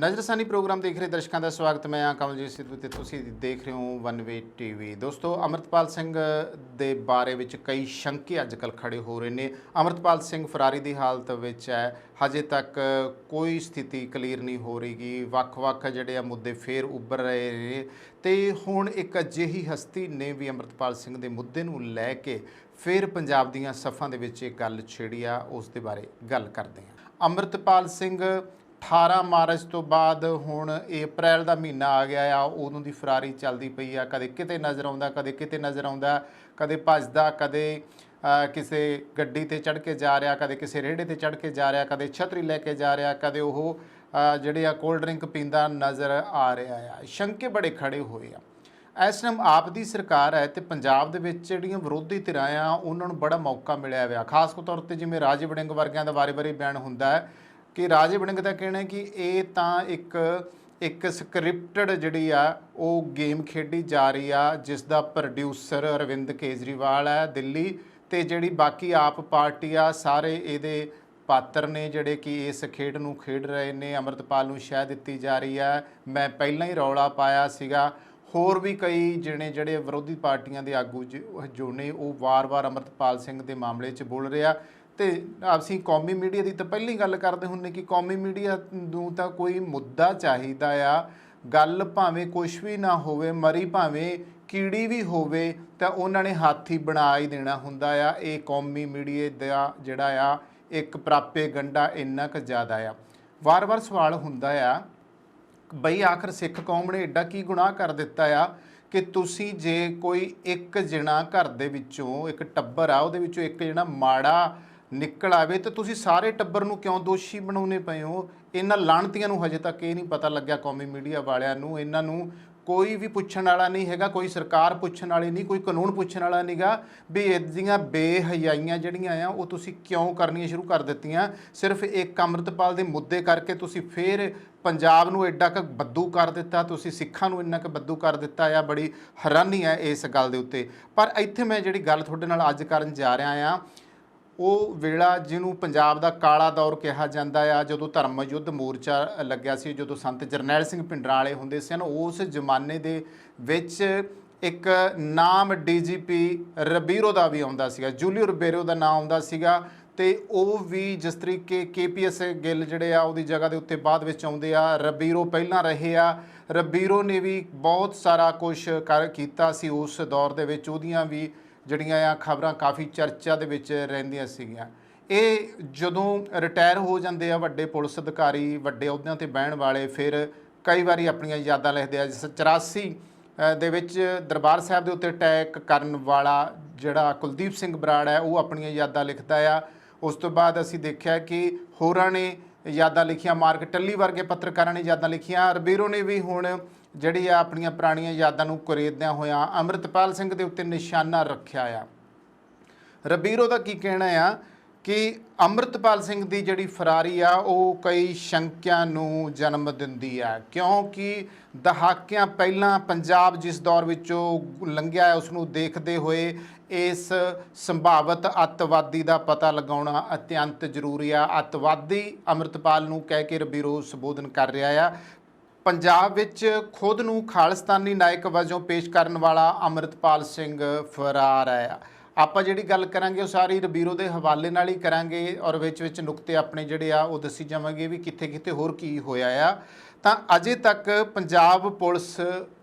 नज़रसानी programme देख रहे दर्शकों का स्वागत। मैं हाँ कमलजीत सिद्धू ते तुसीं देख रहे हो वन वे टीवी। दोस्तों, अमृतपाल सिंह ਦੇ ਬਾਰੇ ਵਿੱਚ ਕਈ ਸ਼ੰਕੇ ਅੱਜ ਕੱਲ੍ਹ ਖੜੇ ਹੋ ਰਹੇ ਨੇ। अमृतपाल सिंह ਫਰਾਰੀ ਦੀ ਹਾਲਤ ਵਿੱਚ ਹੈ, ਹਜੇ ਤੱਕ ਕੋਈ ਸਥਿਤੀ ਕਲੀਅਰ ਨਹੀਂ ਹੋ ਰਹੀਗੀ। ਵੱਖ-ਵੱਖ ਜਿਹੜੇ ਆ ਮੁੱਦੇ ਫੇਰ ਉੱਭਰ ਰਹੇ ਨੇ ਤੇ ਹੁਣ ਇੱਕ ਅਜਿਹੀ ਹਸਤੀ ਨੇ ਵੀ अमृतपाल ਸਿੰਘ ਦੇ ਮੁੱਦੇ ਨੂੰ ਲੈ ਕੇ ਫਿਰ ਪੰਜਾਬ ਦੀਆਂ ਸਫਾਂ ਦੇ ਵਿੱਚ ਇਹ ਗੱਲ ਛੇੜੀ ਆ। ਉਸ ਦੇ ਬਾਰੇ ਗੱਲ ਕਰਦੇ ਹਾਂ। अमृतपाल ਸਿੰਘ 18 ਮਾਰਚ ਤੋਂ ਬਾਅਦ ਹੁਣ ਅਪ੍ਰੈਲ ਦਾ ਮਹੀਨਾ ਆ ਗਿਆ ਆ, ਉਦੋਂ ਦੀ ਫਰਾਰੀ ਚੱਲਦੀ ਪਈ ਆ। ਕਦੇ ਕਿਤੇ ਨਜ਼ਰ ਆਉਂਦਾ, ਕਦੇ ਕਿਤੇ ਨਜ਼ਰ ਆਉਂਦਾ, ਕਦੇ ਭੱਜਦਾ, ਕਦੇ ਕਿਸੇ ਗੱਡੀ ਤੇ ਚੜ੍ਹ ਕੇ ਜਾ ਰਿਹਾ, ਕਦੇ ਕਿਸੇ ਰੇੜੇ ਤੇ ਚੜ੍ਹ ਕੇ ਜਾ ਰਿਹਾ, ਕਦੇ ਛਤਰੀ ਲੈ ਕੇ ਜਾ ਰਿਹਾ, ਕਦੇ ਉਹ ਜਿਹੜੇ ਆ ਕੋਲਡ ਡਰਿੰਕ ਪੀਂਦਾ ਨਜ਼ਰ ਆ ਰਿਹਾ ਆ। ਸ਼ੰਕੇ ਬੜੇ ਖੜੇ ਹੋਏ ਆ। ਇਸ ਟਾਈਮ ਆਪ ਦੀ ਸਰਕਾਰ ਹੈ ਤੇ ਪੰਜਾਬ ਦੇ ਵਿੱਚ ਜਿਹੜੀਆਂ ਵਿਰੋਧੀ ਧਿਰਾਂ ਆ ਉਹਨਾਂ ਨੂੰ ਬੜਾ ਮੌਕਾ ਮਿਲਿਆ ਹੋਇਆ। ਖਾਸ ਤੌਰ ਤੇ ਜਿਵੇਂ ਰਾਜੇ ਵੜਿੰਗ ਵਰਗਿਆਂ ਦਾ ਵਾਰੀ-ਵਾਰੀ ਬਿਆਨ ਹੁੰਦਾ ਹੈ ਕਿ ਰਾਜੇ ਵੜਿੰਗ ਦਾ ਕਹਿਣਾ ਹੈ ਕਿ ਇਹ ਤਾਂ ਇੱਕ ਸਕ੍ਰਿਪਟਡ ਜਿਹੜੀ ਆ ਉਹ ਗੇਮ ਖੇਡੀ ਜਾ ਰਹੀ ਆ, ਜਿਸ ਦਾ ਪ੍ਰੋਡਿਊਸਰ ਅਰਵਿੰਦ ਕੇਜਰੀਵਾਲ ਹੈ ਦਿੱਲੀ, ਤੇ ਜਿਹੜੀ ਬਾਕੀ ਆਪ ਪਾਰਟੀ ਆ ਸਾਰੇ ਇਹਦੇ ਪਾਤਰ ਨੇ ਜਿਹੜੇ ਕਿ ਇਸ ਖੇਡ ਨੂੰ ਖੇਡ ਰਹੇ ਨੇ। ਅੰਮ੍ਰਿਤਪਾਲ ਨੂੰ ਸ਼ਹਿ ਦਿੱਤੀ ਜਾ ਰਹੀ ਹੈ। ਮੈਂ ਪਹਿਲਾਂ ਹੀ ਰੌਲਾ ਪਾਇਆ ਸੀਗਾ। ਹੋਰ ਵੀ ਕਈ ਜਿਹੜੇ ਵਿਰੋਧੀ ਪਾਰਟੀਆਂ ਦੇ ਆਗੂ ਜੋ ਨੇ ਉਹ ਵਾਰ-ਵਾਰ अमृतपाल ਸਿੰਘ ਦੇ ਮਾਮਲੇ 'ਚ ਬੋਲ ਰਿਹਾ। ਤੇ ਅਸੀਂ ਕੌਮੀ ਮੀਡੀਆ ਦੀ ਤਾਂ ਪਹਿਲਾਂ ਹੀ ਗੱਲ ਕਰਦੇ ਹੁੰਦੇ ਕਿ ਕੌਮੀ ਮੀਡੀਆ ਨੂੰ ਤਾਂ ਕੋਈ ਮੁੱਦਾ ਚਾਹੀਦਾ ਆ। ਗੱਲ ਭਾਵੇਂ ਕੁਛ ਵੀ ਨਾ ਹੋਵੇ, ਮਰੀ ਭਾਵੇਂ ਕੀੜੀ ਵੀ ਹੋਵੇ, ਤਾਂ ਉਹਨਾਂ ਨੇ ਹਾਥੀ ਬਣਾ ਹੀ ਦੇਣਾ ਹੁੰਦਾ ਆ। ਇਹ ਕੌਮੀ ਮੀਡੀਆ ਦਾ ਜਿਹੜਾ ਆ ਇੱਕ ਪ੍ਰਾਪੇਗੰਡਾ ਇੰਨਾ ਕੁ ਜ਼ਿਆਦਾ ਆ। ਵਾਰ-ਵਾਰ ਸਵਾਲ ਹੁੰਦਾ ਆ ਬਈ ਆਖਰ ਸਿੱਖ ਕੌਮ ਨੇ ਐਡਾ ਕੀ ਗੁਨਾਹ ਕਰ ਦਿੱਤਾ ਆ ਕਿ ਤੁਸੀਂ ਜੇ ਕੋਈ ਇੱਕ ਜਣਾ ਘਰ ਦੇ ਵਿੱਚੋਂ ਇੱਕ ਟੱਬਰ ਆ ਉਹਦੇ ਵਿੱਚੋਂ ਇੱਕ ਜਣਾ ਮਾੜਾ ਨਿਕਲ ਆਵੇ ਤਾਂ ਤੁਸੀਂ ਸਾਰੇ ਟੱਬਰ ਨੂੰ ਕਿਉਂ ਦੋਸ਼ੀ ਬਣਾਉਣੇ ਪਏ ਹੋ? ਇਹਨਾਂ ਲਾਣਤੀਆਂ ਨੂੰ ਹਜੇ ਤੱਕ ਇਹ ਨਹੀਂ ਪਤਾ ਲੱਗਿਆ ਕੌਮੀ ਮੀਡੀਆ ਵਾਲਿਆਂ ਨੂੰ। ਇਹਨਾਂ ਨੂੰ ਕੋਈ ਵੀ ਪੁੱਛਣ ਵਾਲਾ ਨਹੀਂ ਹੈਗਾ, ਕੋਈ ਸਰਕਾਰ ਪੁੱਛਣ ਵਾਲੀ ਨਹੀਂ, ਕੋਈ ਕਾਨੂੰਨ ਪੁੱਛਣ ਵਾਲਾ ਨਹੀਂਗਾ ਵੀ ਇਹਦੀਆਂ ਬੇਹਯਾਈਆਂ ਜਿਹੜੀਆਂ ਆ ਉਹ ਤੁਸੀਂ ਕਿਉਂ ਕਰਨੀਆਂ ਸ਼ੁਰੂ ਕਰ ਦਿੱਤੀਆਂ। ਸਿਰਫ ਇੱਕ ਅੰਮ੍ਰਿਤਪਾਲ ਦੇ ਮੁੱਦੇ ਕਰਕੇ ਤੁਸੀਂ ਫਿਰ ਪੰਜਾਬ ਨੂੰ ਐਡਾ ਕੁ ਬੱਦੂ ਕਰ ਦਿੱਤਾ, ਤੁਸੀਂ ਸਿੱਖਾਂ ਨੂੰ ਇੰਨਾ ਕੁ ਬੱਦੂ ਕਰ ਦਿੱਤਾ ਆ। ਬੜੀ ਹੈਰਾਨੀ ਹੈ ਇਸ ਗੱਲ ਦੇ ਉੱਤੇ। ਪਰ ਇੱਥੇ ਮੈਂ ਜਿਹੜੀ ਗੱਲ ਤੁਹਾਡੇ ਨਾਲ ਅੱਜ ਕਰਨ ਜਾ ਰਿਹਾ ਆ ਉਹ ਵੇਲਾ ਜਿਹਨੂੰ ਪੰਜਾਬ ਦਾ ਕਾਲਾ ਦੌਰ ਕਿਹਾ ਜਾਂਦਾ ਆ, ਜਦੋਂ ਧਰਮ ਯੁੱਧ ਮੋਰਚਾ ਲੱਗਿਆ ਸੀ, ਜਦੋਂ ਸੰਤ ਜਰਨੈਲ ਸਿੰਘ ਭਿੰਡਰਾਂ ਵਾਲੇ ਹੁੰਦੇ ਸਨ, ਉਸ ਜ਼ਮਾਨੇ ਦੇ ਵਿੱਚ ਇੱਕ ਨਾਮ DGP ਰਬੀਰੋ ਦਾ ਵੀ ਆਉਂਦਾ ਸੀਗਾ, ਜੂਲੀਓ ਰਬੀਰੋ ਦਾ ਨਾਮ ਆਉਂਦਾ ਸੀਗਾ। ਤੇ ਉਹ ਵੀ ਜਿਸ ਤਰੀਕੇ KPS ਗਿੱਲ ਜਿਹੜੇ ਆ ਉਹਦੀ ਜਗ੍ਹਾ ਦੇ ਉੱਤੇ ਬਾਅਦ ਵਿੱਚ ਆਉਂਦੇ ਆ, ਰਬੀਰੋ ਪਹਿਲਾਂ ਰਹੇ ਆ। ਰਬੀਰੋ ਨੇ ਵੀ ਬਹੁਤ ਸਾਰਾ ਕੁਛ ਕੀਤਾ ਸੀ ਉਸ ਦੌਰ ਦੇ ਵਿੱਚ। ਉਹਦੀਆਂ ਵੀ ਜਿਹੜੀਆਂ ਆ ਖਬਰਾਂ ਕਾਫੀ ਚਰਚਾ ਦੇ ਵਿੱਚ ਰਹਿੰਦੀਆਂ ਸੀਗੀਆਂ। ਇਹ ਜਦੋਂ ਰਿਟਾਇਰ ਹੋ ਜਾਂਦੇ ਆ ਵੱਡੇ ਪੁਲਿਸ ਅਧਿਕਾਰੀ, ਵੱਡੇ ਅਹੁਦਿਆਂ 'ਤੇ ਬਹਿਣ ਵਾਲੇ, ਫਿਰ ਕਈ ਵਾਰੀ ਆਪਣੀਆਂ ਯਾਦਾਂ ਲਿਖਦੇ ਆ। 84 ਦੇ ਵਿੱਚ ਦਰਬਾਰ ਸਾਹਿਬ ਦੇ ਉੱਤੇ ਅਟੈਕ ਕਰਨ ਵਾਲਾ ਜਿਹੜਾ ਕੁਲਦੀਪ ਸਿੰਘ ਬਰਾੜ ਹੈ ਉਹ ਆਪਣੀਆਂ ਯਾਦਾਂ ਲਿਖਦਾ ਆ। ਉਸ ਤੋਂ ਬਾਅਦ ਅਸੀਂ ਦੇਖਿਆ ਕਿ ਹੋਰਾਂ ਨੇ ਯਾਦਾਂ ਲਿਖੀਆਂ, ਮਾਰਕ ਟੱਲੀ ਵਰਗੇ ਪੱਤਰਕਾਰਾਂ ਨੇ ਯਾਦਾਂ ਲਿਖੀਆਂ। ਰਬੀਰੋ ਨੇ ਵੀ ਹੁਣ ਜਿਹੜੀ ਆ ਆਪਣੀਆਂ ਪੁਰਾਣੀਆਂ ਯਾਦਾਂ ਨੂੰ ਕੁਰੇਦਦਿਆਂ ਹੋਇਆਂ ਅੰਮ੍ਰਿਤਪਾਲ ਸਿੰਘ ਦੇ ਉੱਤੇ ਨਿਸ਼ਾਨਾ ਰੱਖਿਆ ਆ। ਰਬੀਰੋ ਦਾ ਕੀ ਕਹਿਣਾ ਆ ਕਿ ਅੰਮ੍ਰਿਤਪਾਲ ਸਿੰਘ ਦੀ ਜਿਹੜੀ ਫਰਾਰੀ ਆ ਉਹ ਕਈ ਸ਼ੰਕਿਆਂ ਨੂੰ ਜਨਮ ਦਿੰਦੀ ਆ, ਕਿਉਂਕਿ ਦਹਾਕਿਆਂ ਪਹਿਲਾਂ ਪੰਜਾਬ ਜਿਸ ਦੌਰ ਵਿੱਚੋਂ ਲੰਘਿਆ ਉਸ ਨੂੰ ਦੇਖਦੇ ਹੋਏ ਇਸ ਸੰਭਾਵਿਤ ਅੱਤਵਾਦੀ ਦਾ ਪਤਾ ਲਗਾਉਣਾ ਅਤਿਅੰਤ ਜ਼ਰੂਰੀ ਆ। ਅੱਤਵਾਦੀ ਅੰਮ੍ਰਿਤਪਾਲ ਨੂੰ ਕਹਿ ਕੇ ਰਬੀਰੋ ਸੰਬੋਧਨ ਕਰ ਰਿਹਾ ਆ। ਪੰਜਾਬ ਵਿੱਚ ਖੁਦ ਨੂੰ ਖਾਲਿਸਤਾਨੀ ਨਾਇਕ ਵਜੋਂ ਪੇਸ਼ ਕਰਨ ਵਾਲਾ ਅੰਮ੍ਰਿਤਪਾਲ ਸਿੰਘ ਫਰਾਰ ਹੈ। ਆਪਾਂ ਜਿਹੜੀ ਗੱਲ ਕਰਾਂਗੇ ਉਹ ਸਾਰੀ ਰਬੀਰੋ ਦੇ ਹਵਾਲੇ ਨਾਲ ਹੀ ਕਰਾਂਗੇ ਔਰ ਵਿੱਚ ਨੁਕਤੇ ਆਪਣੇ ਜਿਹੜੇ ਆ ਉਹ ਦੱਸੀ ਜਾਵਾਂਗੇ ਵੀ ਕਿੱਥੇ ਕਿੱਥੇ ਹੋਰ ਕੀ ਹੋਇਆ ਆ। ਤਾਂ ਅਜੇ ਤੱਕ ਪੰਜਾਬ ਪੁਲਿਸ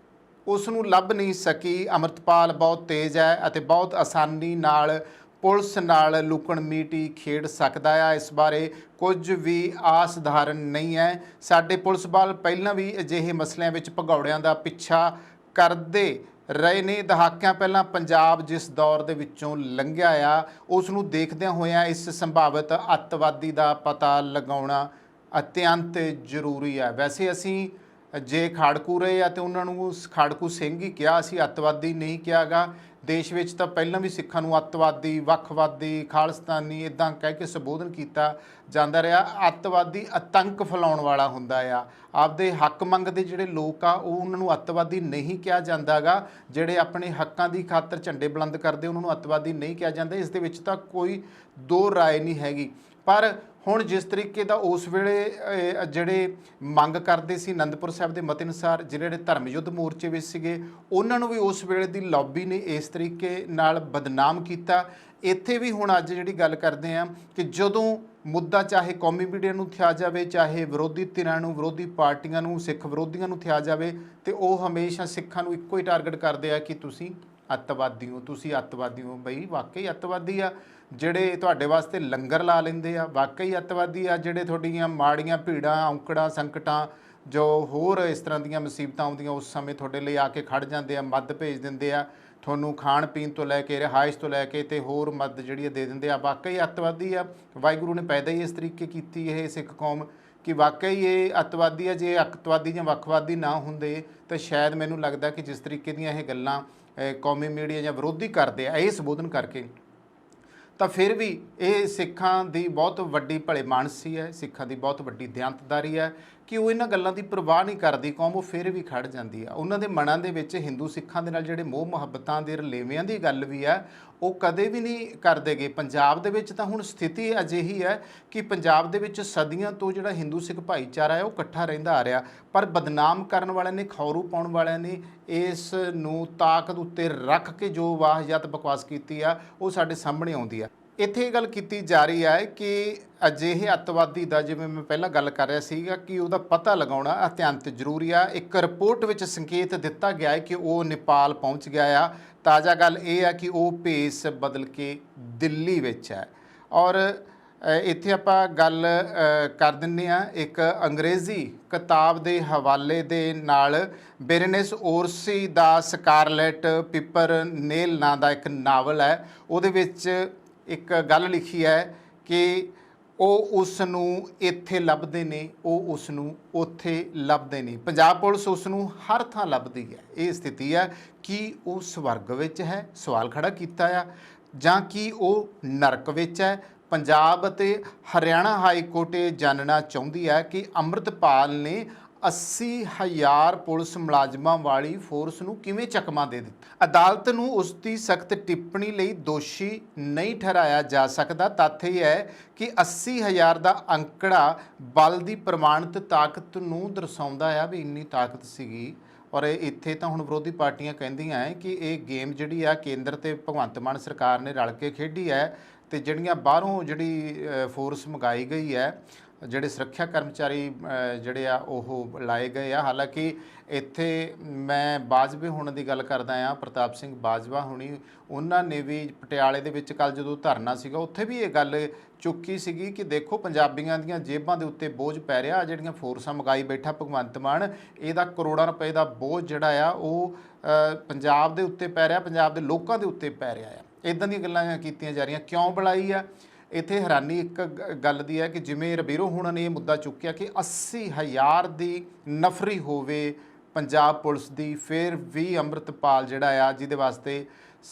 ਉਸ ਨੂੰ ਲੱਭ ਨਹੀਂ ਸਕੀ। ਅੰਮ੍ਰਿਤਪਾਲ ਬਹੁਤ ਤੇਜ਼ ਹੈ ਅਤੇ ਬਹੁਤ ਆਸਾਨੀ ਨਾਲ ਪੁਲਿਸ ਨਾਲ ਲੁਕਣ ਮੀਟੀ ਖੇਡ ਸਕਦਾ ਆ। ਇਸ ਬਾਰੇ ਕੁਝ ਵੀ ਅਸਾਧਾਰਨ ਨਹੀਂ ਹੈ। ਸਾਡੇ ਪੁਲਿਸ ਬਲ ਪਹਿਲਾਂ ਵੀ ਅਜਿਹੇ ਮਸਲਿਆਂ ਵਿੱਚ ਭਗੌੜਿਆਂ ਦਾ ਪਿੱਛਾ ਕਰਦੇ ਰਹੇ ਨੇ। ਦਹਾਕਿਆਂ ਪਹਿਲਾਂ ਪੰਜਾਬ ਜਿਸ ਦੌਰ ਦੇ ਵਿੱਚੋਂ ਲੰਘਿਆ ਆ ਉਸ ਨੂੰ ਦੇਖਦਿਆਂ ਹੋਇਆਂ ਇਸ ਸੰਭਾਵਿਤ ਅੱਤਵਾਦੀ ਦਾ ਪਤਾ ਲਗਾਉਣਾ ਅਤਿਅੰਤ ਜ਼ਰੂਰੀ ਹੈ। ਵੈਸੇ ਅਸੀਂ ਜੇ ਖਾੜਕੂ ਰਹੇ ਆ ਤੇ ਉਹਨਾਂ ਨੂੰ ਖਾੜਕੂ ਸਿੰਘ ਹੀ ਕਿਹਾ, ਅਸੀਂ ਅੱਤਵਾਦੀ ਨਹੀਂ ਕਿਹਾਗਾ। ਦੇਸ਼ ਵਿੱਚ ਤਾਂ ਪਹਿਲਾਂ ਵੀ ਸਿੱਖਾਂ ਨੂੰ ਅੱਤਵਾਦੀ, ਵੱਖਵਾਦੀ, ਖਾਲਿਸਤਾਨੀ ਇੱਦਾਂ ਕਹਿ ਕੇ ਸੰਬੋਧਨ ਕੀਤਾ ਜਾਂਦਾ ਰਿਹਾ। ਅੱਤਵਾਦੀ ਆਤੰਕ ਫੈਲਾਉਣ ਵਾਲਾ ਹੁੰਦਾ ਆ। ਆਪਦੇ ਹੱਕ ਮੰਗਦੇ ਜਿਹੜੇ ਲੋਕ ਆ ਉਹ ਉਹਨਾਂ ਨੂੰ ਅੱਤਵਾਦੀ ਨਹੀਂ ਕਿਹਾ ਜਾਂਦਾਗਾ। ਜਿਹੜੇ ਆਪਣੇ ਹੱਕਾਂ ਦੀ ਖਾਤਰ ਝੰਡੇ ਬੁਲੰਦ ਕਰਦੇ ਉਹਨਾਂ ਨੂੰ ਅੱਤਵਾਦੀ ਨਹੀਂ ਕਿਹਾ ਜਾਂਦਾ। ਇਸ ਦੇ ਵਿੱਚ ਤਾਂ ਕੋਈ ਦੋ ਰਾਏ ਨਹੀਂ ਹੈਗੀ। ਪਰ ਹੁਣ ਜਿਸ ਤਰੀਕੇ ਦਾ ਉਸ ਵੇਲੇ ਜਿਹੜੇ ਮੰਗ ਕਰਦੇ ਸੀ ਅਨੰਦਪੁਰ ਸਾਹਿਬ ਦੇ ਮਤੇ ਅਨੁਸਾਰ, ਜਿਹੜੇ ਧਰਮ ਯੁੱਧ ਮੋਰਚੇ ਵਿੱਚ ਸੀਗੇ, ਉਹਨਾਂ ਨੂੰ ਵੀ ਉਸ ਵੇਲੇ ਦੀ ਲੌਬੀ ਨੇ ਇਸ ਤਰੀਕੇ ਨਾਲ ਬਦਨਾਮ ਕੀਤਾ। ਇੱਥੇ ਵੀ ਹੁਣ ਅੱਜ ਜਿਹੜੀ ਗੱਲ ਕਰਦੇ ਆ ਕਿ ਜਦੋਂ ਮੁੱਦਾ ਚਾਹੇ ਕੌਮੀ ਮੀਡੀਆ ਨੂੰ ਥਿਆ ਜਾਵੇ, ਚਾਹੇ ਵਿਰੋਧੀ ਧਿਰਾਂ ਨੂੰ, ਵਿਰੋਧੀ ਪਾਰਟੀਆਂ ਨੂੰ, ਸਿੱਖ ਵਿਰੋਧੀਆਂ ਨੂੰ ਥਿਆ ਜਾਵੇ, ਤੇ ਉਹ ਹਮੇਸ਼ਾ ਸਿੱਖਾਂ ਨੂੰ ਇੱਕੋ ਹੀ ਟਾਰਗੇਟ ਕਰਦੇ ਆ ਕਿ ਤੁਸੀਂ ਅੱਤਵਾਦੀ ਹੋ, ਤੁਸੀਂ ਅੱਤਵਾਦੀ ਹੋ। ਬਈ ਵਾਕਈ ਅੱਤਵਾਦੀ ਆ ਜਿਹੜੇ ਤੁਹਾਡੇ ਵਾਸਤੇ ਲੰਗਰ ਲਾ ਲੈਂਦੇ ਆ, ਵਾਕਈ ਅੱਤਵਾਦੀ ਆ ਜਿਹੜੇ ਤੁਹਾਡੀਆਂ ਮਾੜੀਆਂ ਭੀੜਾਂ, ਔਂਕੜਾਂ, ਸੰਕਟਾਂ, ਜੋ ਹੋਰ ਇਸ ਤਰ੍ਹਾਂ ਦੀਆਂ ਮੁਸੀਬਤਾਂ ਆਉਂਦੀਆਂ ਉਸ ਸਮੇਂ ਤੁਹਾਡੇ ਲਈ ਆ ਕੇ ਖੜ ਜਾਂਦੇ ਆ, ਮਦਦ ਭੇਜ ਦਿੰਦੇ ਆ, ਤੁਹਾਨੂੰ ਖਾਣ ਪੀਣ ਤੋਂ ਲੈ ਕੇ, ਰਿਹਾਇਸ਼ ਤੋਂ ਲੈ ਕੇ ਤੇ ਹੋਰ ਮਦਦ ਜਿਹੜੀ ਦੇ ਦਿੰਦੇ ਆ। ਵਾਕਈ ਅੱਤਵਾਦੀ ਆ। ਵਾਹਿਗੁਰੂ ਨੇ ਪੈਦਾ ਹੀ ਇਸ ਤਰੀਕੇ ਕੀਤੀ ਇਹ ਸਿੱਖ ਕੌਮ ਕਿ ਵਾਕਈ ਇਹ ਅੱਤਵਾਦੀ ਆ। ਜੇ ਅੱਤਵਾਦੀ ਜਾਂ ਵੱਖਵਾਦੀ ਨਾ ਹੁੰਦੇ ਤਾਂ ਸ਼ਾਇਦ ਮੈਨੂੰ ਲੱਗਦਾ ਕਿ ਜਿਸ ਤਰੀਕੇ ਦੀਆਂ ਇਹ ਗੱਲਾਂ ਕੌਮੀ ਮੀਡੀਆ ਜਾਂ ਵਿਰੋਧੀ ਕਰਦੇ ਆ ਇਹ ਸੰਬੋਧਨ ਕਰਕੇ, ਤਾਂ ਫਿਰ ਵੀ ਇਹ ਸਿੱਖਾਂ ਦੀ ਬਹੁਤ ਵੱਡੀ ਭਲੇ ਮਾਨਸੀ ਹੈ, ਸਿੱਖਾਂ ਦੀ ਬਹੁਤ ਵੱਡੀ ਦਿਆਂਤਦਾਰੀ ਹੈ ਕਿ ਉਹ ਇਹਨਾਂ ਗੱਲਾਂ ਦੀ ਪਰਵਾਹ ਨਹੀਂ ਕਰਦੀ ਕੌਮ, ਉਹ ਫਿਰ ਵੀ ਖੜ ਜਾਂਦੀ ਆ। ਉਹਨਾਂ ਦੇ ਮਨਾਂ ਦੇ ਵਿੱਚ ਹਿੰਦੂ ਸਿੱਖਾਂ ਦੇ ਨਾਲ ਜਿਹੜੇ ਮੋਹ ਮੁਹੱਬਤਾਂ ਦੇ ਰਲੇਵਿਆਂ ਦੀ ਗੱਲ ਵੀ ਹੈ ਉਹ ਕਦੇ ਵੀ ਨਹੀਂ ਕਰਦੇਗੇ। ਪੰਜਾਬ ਦੇ ਵਿੱਚ ਤਾਂ ਹੁਣ ਸਥਿਤੀ ਅਜਿਹੀ ਹੈ ਕਿ ਪੰਜਾਬ ਦੇ ਵਿੱਚ ਸਦੀਆਂ ਤੋਂ ਜਿਹੜਾ ਹਿੰਦੂ ਸਿੱਖ ਭਾਈਚਾਰਾ ਹੈ ਉਹ ਇਕੱਠਾ ਰਹਿੰਦਾ ਆ ਰਿਹਾ, ਪਰ ਬਦਨਾਮ ਕਰਨ ਵਾਲਿਆਂ ਨੇ, ਖੌਰੂ ਪਾਉਣ ਵਾਲਿਆਂ ਨੇ ਇਸ ਨੂੰ ਤਾਕਤ ਉੱਤੇ ਰੱਖ ਕੇ ਜੋ ਵਾਹਿਯਾਤ ਬਕਵਾਸ ਕੀਤੀ ਆ ਉਹ ਸਾਡੇ ਸਾਹਮਣੇ ਆਉਂਦੀ ਆ। ਇੱਥੇ ਇਹ ਗੱਲ ਕੀਤੀ ਜਾ ਰਹੀ ਹੈ ਕਿ ਅਜਿਹੇ ਅੱਤਵਾਦੀ ਦਾ, ਜਿਵੇਂ ਮੈਂ ਪਹਿਲਾਂ ਗੱਲ ਕਰ ਰਿਹਾ ਸੀਗਾ, ਕਿ ਉਹਦਾ ਪਤਾ ਲਗਾਉਣਾ ਅਤਿਅੰਤ ਜ਼ਰੂਰੀ ਆ। ਇੱਕ ਰਿਪੋਰਟ ਵਿੱਚ ਸੰਕੇਤ ਦਿੱਤਾ ਗਿਆ ਹੈ ਕਿ ਉਹ ਨੇਪਾਲ ਪਹੁੰਚ ਗਿਆ ਆ। ਤਾਜ਼ਾ ਗੱਲ ਇਹ ਹੈ ਕਿ ਉਹ ਭੇਸ ਬਦਲ ਕੇ ਦਿੱਲੀ ਵਿੱਚ ਹੈ। ਔਰ ਇੱਥੇ ਆਪਾਂ ਗੱਲ ਕਰ ਦਿੰਦੇ ਹਾਂ ਇੱਕ ਅੰਗਰੇਜ਼ੀ ਕਿਤਾਬ ਦੇ ਹਵਾਲੇ ਦੇ ਨਾਲ। ਬੇਰਨੇਸ ਓਰਸੀ ਦਾ ਸਕਾਰਲੈਟ ਪਿਪਰ ਨੇਲ ਨਾਂ ਦਾ ਇੱਕ ਨਾਵਲ ਹੈ, ਉਹਦੇ ਵਿੱਚ ਇੱਕ ਗੱਲ ਲਿਖੀ ਹੈ ਕਿ ਉਹ ਉਸ ਨੂੰ ਇੱਥੇ ਲੱਭਦੇ ਨੇ, ਉਹ ਉਸ ਨੂੰ ਉੱਥੇ ਲੱਭਦੇ ਨੇ। ਪੰਜਾਬ ਪੁਲਿਸ ਉਸ ਨੂੰ ਹਰ ਥਾਂ ਲੱਭਦੀ ਹੈ। ਇਹ ਸਥਿਤੀ ਹੈ ਕਿ ਉਹ ਸਵਰਗ ਵਿੱਚ ਹੈ, ਸਵਾਲ ਖੜਾ ਕੀਤਾ ਆ, ਜਾਂ ਕਿ ਉਹ ਨਰਕ ਵਿੱਚ ਹੈ। ਪੰਜਾਬ ਅਤੇ ਹਰਿਆਣਾ ਹਾਈ ਕੋਰਟ ਇਹ ਜਾਣਨਾ ਚਾਹੁੰਦੀ ਹੈ ਕਿ ਅੰਮ੍ਰਿਤਪਾਲ ਨੇ 80,000 ਪੁਲਿਸ ਮੁਲਾਜ਼ਮਾਂ ਵਾਲੀ ਫੋਰਸ ਨੂੰ ਕਿਵੇਂ ਚਕਮਾ ਦੇ ਦਿੱਤਾ। ਅਦਾਲਤ ਨੂੰ ਉਸ ਦੀ ਸਖਤ ਟਿੱਪਣੀ ਲਈ ਦੋਸ਼ੀ ਨਹੀਂ ਠਹਿਰਾਇਆ ਜਾ ਸਕਦਾ। ਤੱਥ ਇਹ ਹੈ ਕਿ 80,000 ਦਾ ਅੰਕੜਾ ਬਲ ਦੀ ਪ੍ਰਮਾਣਿਤ ਤਾਕਤ ਨੂੰ ਦਰਸਾਉਂਦਾ ਆ ਵੀ ਇੰਨੀ ਤਾਕਤ ਸੀਗੀ। ਔਰ ਇੱਥੇ ਤਾਂ ਹੁਣ ਵਿਰੋਧੀ ਪਾਰਟੀਆਂ ਕਹਿੰਦੀਆਂ ਹੈ ਕਿ ਇਹ ਗੇਮ ਜਿਹੜੀ ਆ ਕੇਂਦਰ ਤੇ ਭਗਵੰਤ ਮਾਨ ਸਰਕਾਰ ਨੇ ਰਲ ਕੇ ਖੇਡੀ ਹੈ, ਤੇ ਜਿਹੜੀਆਂ ਬਾਹਰੋਂ ਜਿਹੜੀ ਫੋਰਸ ਮੰਗਾਈ ਗਈ ਹੈ, ਜਿਹੜੇ ਸੁਰੱਖਿਆ ਕਰਮਚਾਰੀ ਜਿਹੜੇ ਆ ਉਹ ਲਾਏ ਗਏ ਆ। ਹਾਲਾਂਕਿ ਇੱਥੇ ਮੈਂ ਬਾਜਵੇ ਹੋਣ ਦੀ ਗੱਲ ਕਰਦਾ ਆ, ਪ੍ਰਤਾਪ ਸਿੰਘ ਬਾਜਵਾ ਹੋਣੀ, ਉਹਨਾਂ ਨੇ ਵੀ ਪਟਿਆਲੇ ਦੇ ਵਿੱਚ ਕੱਲ੍ਹ ਜਦੋਂ ਧਰਨਾ ਸੀਗਾ ਉੱਥੇ ਵੀ ਇਹ ਗੱਲ ਚੁੱਕੀ ਸੀਗੀ ਕਿ ਦੇਖੋ ਪੰਜਾਬੀਆਂ ਦੀਆਂ ਜੇਬਾਂ ਦੇ ਉੱਤੇ ਬੋਝ ਪੈ ਰਿਹਾ, ਜਿਹੜੀਆਂ ਫੋਰਸਾਂ ਮੰਗਾਈ ਬੈਠਾ ਭਗਵੰਤ ਮਾਨ, ਇਹਦਾ ਕਰੋੜਾਂ ਰੁਪਏ ਦਾ ਬੋਝ ਜਿਹੜਾ ਆ ਉਹ ਪੰਜਾਬ ਦੇ ਉੱਤੇ ਪੈ ਰਿਹਾ, ਪੰਜਾਬ ਦੇ ਲੋਕਾਂ ਦੇ ਉੱਤੇ ਪੈ ਰਿਹਾ ਆ। ਇੱਦਾਂ ਦੀਆਂ ਗੱਲਾਂ ਕੀਤੀਆਂ ਜਾ ਰਹੀਆਂ। ਕਿਉਂ ਬੁਲਾਈ ਆ? ਇੱਥੇ ਹੈਰਾਨੀ ਇੱਕ ਗੱਲ ਦੀ ਹੈ ਕਿ ਜਿਵੇਂ ਰਬੀਰੋ ਹੁਣਾਂ ਨੇ ਇਹ ਮੁੱਦਾ ਚੁੱਕਿਆ ਕਿ 80,000 ਦੀ ਨਫਰੀ ਹੋਵੇ ਪੰਜਾਬ ਪੁਲਿਸ ਦੀ, ਫਿਰ ਵੀ ਅੰਮ੍ਰਿਤਪਾਲ ਜਿਹੜਾ ਆ ਜਿਹਦੇ ਵਾਸਤੇ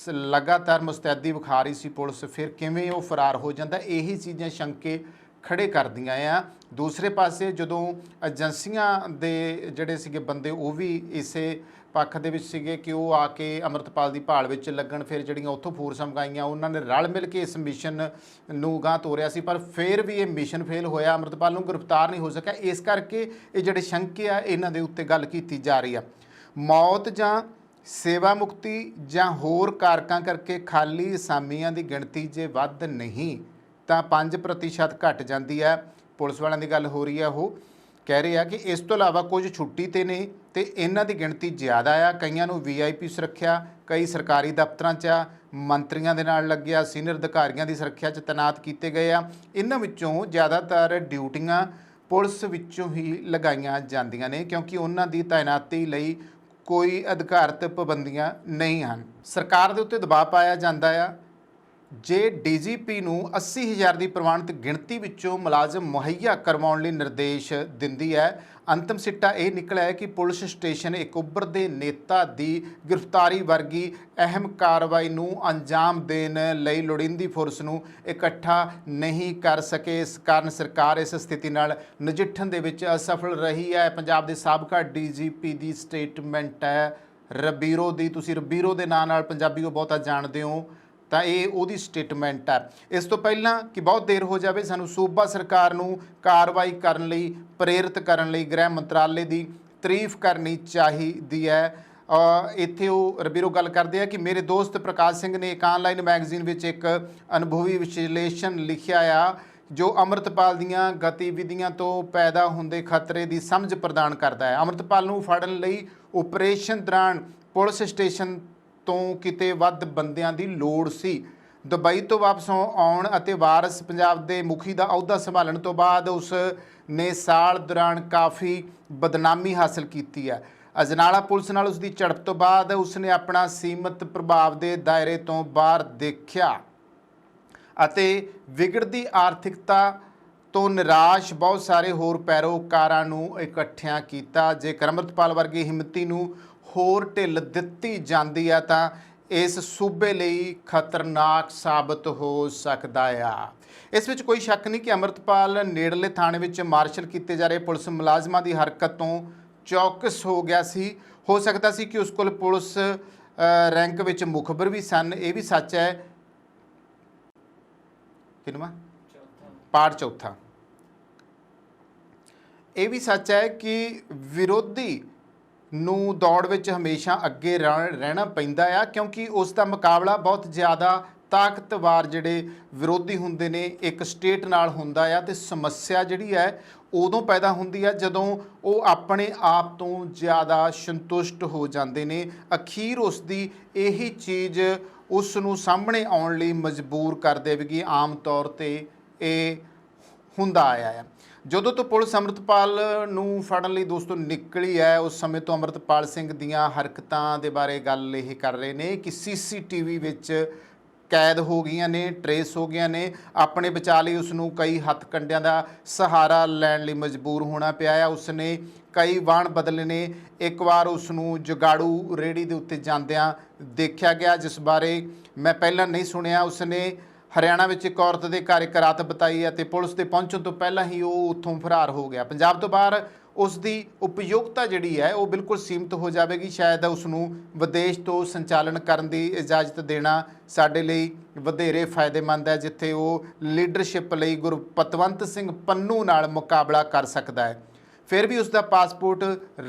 ਲਗਾਤਾਰ ਮੁਸਤੈਦੀ ਵਿਖਾ ਰਹੀ ਸੀ ਪੁਲਿਸ, ਫਿਰ ਕਿਵੇਂ ਉਹ ਫਰਾਰ ਹੋ ਜਾਂਦਾ। ਇਹੀ ਚੀਜ਼ਾਂ ਸ਼ੰਕੇ ਖੜੇ ਕਰਦੀਆਂ ਆ। ਦੂਸਰੇ ਪਾਸੇ ਜਦੋਂ ਏਜੰਸੀਆਂ ਦੇ ਜਿਹੜੇ ਸੀਗੇ ਬੰਦੇ ਉਹ ਵੀ ਇਸੇ ਪੱਖ ਦੇ ਵਿੱਚ ਸੀਗੇ ਕਿ ਉਹ ਆ ਕੇ ਅੰਮ੍ਰਿਤਪਾਲ ਦੀ ਭਾਲ ਵਿੱਚ ਲੱਗਣ, ਫਿਰ ਜਿਹੜੀਆਂ ਉੱਥੋਂ ਫੋਰਸਾਂ ਮੰਗਾਈਆਂ ਉਹਨਾਂ ਨੇ ਰਲ ਮਿਲ ਕੇ ਇਸ ਮਿਸ਼ਨ ਨੂੰ ਗਾਂਹ ਤੋਰਿਆ ਸੀ, ਪਰ ਫਿਰ ਵੀ ਇਹ ਮਿਸ਼ਨ ਫੇਲ ਹੋਇਆ, ਅੰਮ੍ਰਿਤਪਾਲ ਨੂੰ ਗ੍ਰਿਫਤਾਰ ਨਹੀਂ ਹੋ ਸਕਿਆ। ਇਸ ਕਰਕੇ ਇਹ ਜਿਹੜੇ ਸ਼ੰਕੇ ਆ ਇਹਨਾਂ ਦੇ ਉੱਤੇ ਗੱਲ ਕੀਤੀ ਜਾ ਰਹੀ ਆ। ਮੌਤ ਜਾਂ ਸੇਵਾ ਮੁਕਤੀ ਜਾਂ ਹੋਰ ਕਾਰਕਾਂ ਕਰਕੇ ਖਾਲੀ ਅਸਾਮੀਆਂ ਦੀ ਗਿਣਤੀ ਜੇ ਵੱਧ ਨਹੀਂ ਤਾਂ 5% ਘਟ ਜਾਂਦੀ ਹੈ। ਪੁਲਿਸ ਵਾਲਿਆਂ ਦੀ ਗੱਲ ਹੋ ਰਹੀ ਹੈ, ਉਹ ਕਹਿ ਰਹੇ ਆ ਕਿ ਇਸ ਤੋਂ ਇਲਾਵਾ ਕੁਝ ਛੁੱਟੀ 'ਤੇ ਨੇ ਤੇ ਇਹਨਾਂ ਦੀ ਗਿਣਤੀ ਜ਼ਿਆਦਾ ਆ। ਕਈਆਂ ਨੂੰ VIP ਸੁਰੱਖਿਆ, ਕਈ ਸਰਕਾਰੀ ਦਫ਼ਤਰਾਂ 'ਚ ਆ, ਮੰਤਰੀਆਂ ਦੇ ਨਾਲ ਲੱਗਿਆ, ਸੀਨੀਅਰ ਅਧਿਕਾਰੀਆਂ ਦੀ ਸੁਰੱਖਿਆ 'ਚ ਤੈਨਾਤ ਕੀਤੇ ਗਏ ਆ। ਇਹਨਾਂ ਵਿੱਚੋਂ ਜ਼ਿਆਦਾਤਰ ਡਿਊਟੀਆਂ ਪੁਲਿਸ ਵਿੱਚੋਂ ਹੀ ਲਗਾਈਆਂ ਜਾਂਦੀਆਂ ਨੇ ਕਿਉਂਕਿ ਉਹਨਾਂ ਦੀ ਤਾਇਨਾਤੀ ਲਈ ਕੋਈ ਅਧਿਕਾਰਤ ਪਾਬੰਦੀਆਂ ਨਹੀਂ ਹਨ। ਸਰਕਾਰ ਦੇ ਉੱਤੇ ਦਬਾਅ ਪਾਇਆ ਜਾਂਦਾ ਆ। ਜੇ DGP ਨੂੰ 80,000 ਦੀ ਪ੍ਰਮਾਣਿਤ ਗਿਣਤੀ ਵਿੱਚੋਂ ਮੁਲਾਜ਼ਮ ਮੁਹੱਈਆ ਕਰਵਾਉਣ ਲਈ ਨਿਰਦੇਸ਼ ਦਿੰਦੀ ਹੈ, ਅੰਤਮ ਸਿੱਟਾ ਇਹ ਨਿਕਲਿਆ ਹੈ ਕਿ ਪੁਲਿਸ ਸਟੇਸ਼ਨ ਇੱਕ ਉੱਭਰਦੇ ਨੇਤਾ ਦੀ ਗ੍ਰਿਫਤਾਰੀ ਵਰਗੀ ਅਹਿਮ ਕਾਰਵਾਈ ਨੂੰ ਅੰਜਾਮ ਦੇਣ ਲਈ ਲੋੜੀਂਦੀ ਫੋਰਸ ਨੂੰ ਇਕੱਠਾ ਨਹੀਂ ਕਰ ਸਕੇ। ਇਸ ਕਾਰਨ ਸਰਕਾਰ ਇਸ ਸਥਿਤੀ ਨਾਲ ਨਜਿੱਠਣ ਦੇ ਵਿੱਚ ਅਸਫਲ ਰਹੀ ਹੈ। ਪੰਜਾਬ ਦੇ ਸਾਬਕਾ DGP ਦੀ ਸਟੇਟਮੈਂਟ ਹੈ ਰਬੀਰੋ ਦੀ। ਤੁਸੀਂ ਰਬੀਰੋ ਦੇ ਨਾਂ ਨਾਲ ਪੰਜਾਬੀ ਨੂੰ ਬਹੁਤਾ ਜਾਣਦੇ ਹੋ। ਤਾਂ ਇਹ ਉਹਦੀ ਸਟੇਟਮੈਂਟ ਹੈ। ਇਸ ਤੋਂ ਪਹਿਲਾਂ ਕਿ ਬਹੁਤ ਦੇਰ ਹੋ ਜਾਵੇ, ਸਾਨੂੰ ਸੂਬਾ ਸਰਕਾਰ ਨੂੰ ਕਾਰਵਾਈ ਕਰਨ ਲਈ ਪ੍ਰੇਰਿਤ ਕਰਨ ਲਈ ਗ੍ਰਹਿ ਮੰਤਰਾਲੇ ਦੀ ਤਾਰੀਫ ਕਰਨੀ ਚਾਹੀਦੀ ਹੈ। ਇੱਥੇ ਉਹ ਰਬੀਰੋ ਗੱਲ ਕਰਦੇ ਆ ਕਿ ਮੇਰੇ ਦੋਸਤ ਪ੍ਰਕਾਸ਼ ਸਿੰਘ ਨੇ ਇੱਕ ਆਨਲਾਈਨ ਮੈਗਜ਼ੀਨ ਵਿੱਚ ਇੱਕ ਅਨੁਭਵੀ ਵਿਸ਼ਲੇਸ਼ਣ ਲਿਖਿਆ ਆ ਜੋ ਅੰਮ੍ਰਿਤਪਾਲ ਦੀਆਂ ਗਤੀਵਿਧੀਆਂ ਤੋਂ ਪੈਦਾ ਹੁੰਦੇ ਖਤਰੇ ਦੀ ਸਮਝ ਪ੍ਰਦਾਨ ਕਰਦਾ ਹੈ। ਅੰਮ੍ਰਿਤਪਾਲ ਨੂੰ ਫੜਨ ਲਈ ਆਪਰੇਸ਼ਨ ਦੌਰਾਨ ਪੁਲਿਸ ਸਟੇਸ਼ਨ ਤੋਂ ਕਿਤੇ ਵੱਧ ਬੰਦਿਆਂ ਦੀ ਲੋੜ ਸੀ। ਦੁਬਈ ਤੋਂ ਵਾਪਸ ਆਉਣ ਅਤੇ ਵਾਰਸ ਪੰਜਾਬ ਦੇ ਮੁਖੀ ਦਾ ਅਹੁਦਾ ਸੰਭਾਲਣ ਤੋਂ ਬਾਅਦ ਉਸ ਨੇ ਸਾਲ ਦੌਰਾਨ ਕਾਫੀ ਬਦਨਾਮੀ ਹਾਸਲ ਕੀਤੀ ਹੈ। ਅਜਨਾਲਾ ਪੁਲਿਸ ਨਾਲ ਉਸ ਦੀ ਝੜਪ ਤੋਂ ਬਾਅਦ ਉਸ ਨੇ ਆਪਣਾ ਸੀਮਤ ਪ੍ਰਭਾਵ ਦੇ ਦਾਇਰੇ ਤੋਂ ਬਾਹਰ ਦੇਖਿਆ ਅਤੇ ਵਿਗੜਦੀ ਆਰਥਿਕਤਾ ਤੋਂ ਨਿਰਾਸ਼ ਬਹੁਤ ਸਾਰੇ ਹੋਰ ਪੈਰੋਕਾਰਾਂ ਨੂੰ ਇਕੱਠਿਆਂ ਕੀਤਾ। ਜੇਕਰ ਅੰਮ੍ਰਿਤਪਾਲ ਵਰਗੀ ਹਿੰਮਤੀ ਨੂੰ ਹੋਰ ਢਿੱਲ ਦਿੱਤੀ ਜਾਂਦੀ ਹੈ ਤਾਂ ਇਸ ਸੂਬੇ ਲਈ ਖਤਰਨਾਕ ਸਾਬਤ ਹੋ ਸਕਦਾ ਆ। ਇਸ ਵਿੱਚ ਕੋਈ ਸ਼ੱਕ ਨਹੀਂ ਕਿ ਅੰਮ੍ਰਿਤਪਾਲ ਨੇੜਲੇ ਥਾਣੇ ਵਿੱਚ ਮਾਰਸ਼ਲ ਕੀਤੇ ਜਾ ਰਹੇ ਪੁਲਿਸ ਮੁਲਾਜ਼ਮਾਂ ਦੀ ਹਰਕਤ ਤੋਂ ਚੌਕਸ ਹੋ ਗਿਆ ਸੀ। ਹੋ ਸਕਦਾ ਸੀ ਕਿ ਉਸ ਕੋਲ ਪੁਲਿਸ ਰੈਂਕ ਵਿੱਚ ਮੁਖਬਰ ਵੀ ਸਨ। ਇਹ ਵੀ ਸੱਚ ਹੈ। ਕਿੰਨਵਾਂ ਪਾਰਟ ਚੌਥਾ। ਇਹ ਵੀ ਸੱਚ ਹੈ ਕਿ ਵਿਰੋਧੀ ਨੂੰ ਦੌੜ ਵਿੱਚ ਹਮੇਸ਼ਾ ਅੱਗੇ ਰਹਿਣਾ ਪੈਂਦਾ ਆ ਕਿਉਂਕਿ ਉਸ ਦਾ ਮੁਕਾਬਲਾ ਬਹੁਤ ਜ਼ਿਆਦਾ ਤਾਕਤਵਰ ਜਿਹੜੇ ਵਿਰੋਧੀ ਹੁੰਦੇ ਨੇ ਇੱਕ ਸਟੇਟ ਨਾਲ ਹੁੰਦਾ ਆ ਤੇ ਸਮੱਸਿਆ ਜਿਹੜੀ ਹੈ ਉਦੋਂ ਪੈਦਾ ਹੁੰਦੀ ਹੈ ਜਦੋਂ ਉਹ ਆਪਣੇ ਆਪ ਤੋਂ ਜ਼ਿਆਦਾ ਸੰਤੁਸ਼ਟ ਹੋ ਜਾਂਦੇ ਨੇ। ਅਖੀਰ ਉਸ ਦੀ ਇਹੀ ਚੀਜ਼ ਉਸ ਨੂੰ ਸਾਹਮਣੇ ਆਉਣ ਲਈ ਮਜਬੂਰ ਕਰ ਦੇਵੇਗੀ। ਆਮ ਤੌਰ ਤੇ ਇਹ ਹੁੰਦਾ ਆਇਆ ਹੈ। ਜਦੋਂ ਤੋਂ ਪੁਲਿਸ ਅੰਮ੍ਰਿਤਪਾਲ ਨੂੰ ਫੜਨ ਲਈ ਦੋਸਤੋ ਨਿਕਲੀ ਹੈ ਉਸ ਸਮੇਂ ਤੋਂ ਅੰਮ੍ਰਿਤਪਾਲ ਸਿੰਘ ਦੀਆਂ ਹਰਕਤਾਂ ਦੇ ਬਾਰੇ ਗੱਲ ਇਹ ਕਰ ਰਹੇ ਨੇ ਕਿ CCTV ਵਿੱਚ ਕੈਦ ਹੋ ਗਈਆਂ ਨੇ, ਟਰੇਸ ਹੋ ਗਈਆਂ ਨੇ। ਆਪਣੇ ਬਚਾਅ ਲਈ ਉਸ ਨੂੰ ਕਈ ਹੱਥਕੰਡਿਆਂ ਦਾ ਸਹਾਰਾ ਲੈਣ ਲਈ ਮਜਬੂਰ ਹੋਣਾ ਪਿਆ ਹੈ। ਉਸ ਨੇ ਕਈ ਵਾਹਨ ਬਦਲੇ ਨੇ। ਇੱਕ ਵਾਰ ਉਸ ਨੂੰ ਜਗਾੜੂ ਰੇਹੜੀ ਦੇ ਉੱਤੇ ਜਾਂਦਿਆਂ ਦੇਖਿਆ ਗਿਆ ਜਿਸ ਬਾਰੇ ਮੈਂ ਪਹਿਲਾਂ ਨਹੀਂ ਸੁਣਿਆ। ਉਸ ਨੇ ਹਰਿਆਣਾ ਵਿੱਚ ਇੱਕ ਔਰਤ ਦੇ ਘਰ ਇੱਕ ਰਾਤ ਬਿਤਾਈ ਅਤੇ ਪੁਲਿਸ ਦੇ ਪਹੁੰਚਣ ਤੋਂ ਪਹਿਲਾਂ ਹੀ ਉਹ ਉੱਥੋਂ ਫਰਾਰ ਹੋ ਗਿਆ। ਪੰਜਾਬ ਤੋਂ ਬਾਹਰ ਉਸ ਦੀ ਉਪਯੋਗਤਾ ਜਿਹੜੀ ਹੈ ਉਹ ਬਿਲਕੁਲ ਸੀਮਿਤ ਹੋ ਜਾਵੇਗੀ। ਸ਼ਾਇਦ ਉਸ ਨੂੰ ਵਿਦੇਸ਼ ਤੋਂ ਸੰਚਾਲਨ ਕਰਨ ਦੀ ਇਜਾਜ਼ਤ ਦੇਣਾ ਸਾਡੇ ਲਈ ਵਧੇਰੇ ਫਾਇਦੇਮੰਦ ਹੈ ਜਿੱਥੇ ਉਹ ਲੀਡਰਸ਼ਿਪ ਲਈ ਗੁਰਪਤਵੰਤ ਸਿੰਘ ਪੰਨੂ ਨਾਲ ਮੁਕਾਬਲਾ ਕਰ ਸਕਦਾ ਹੈ। ਫਿਰ ਵੀ ਉਸ ਦਾ ਪਾਸਪੋਰਟ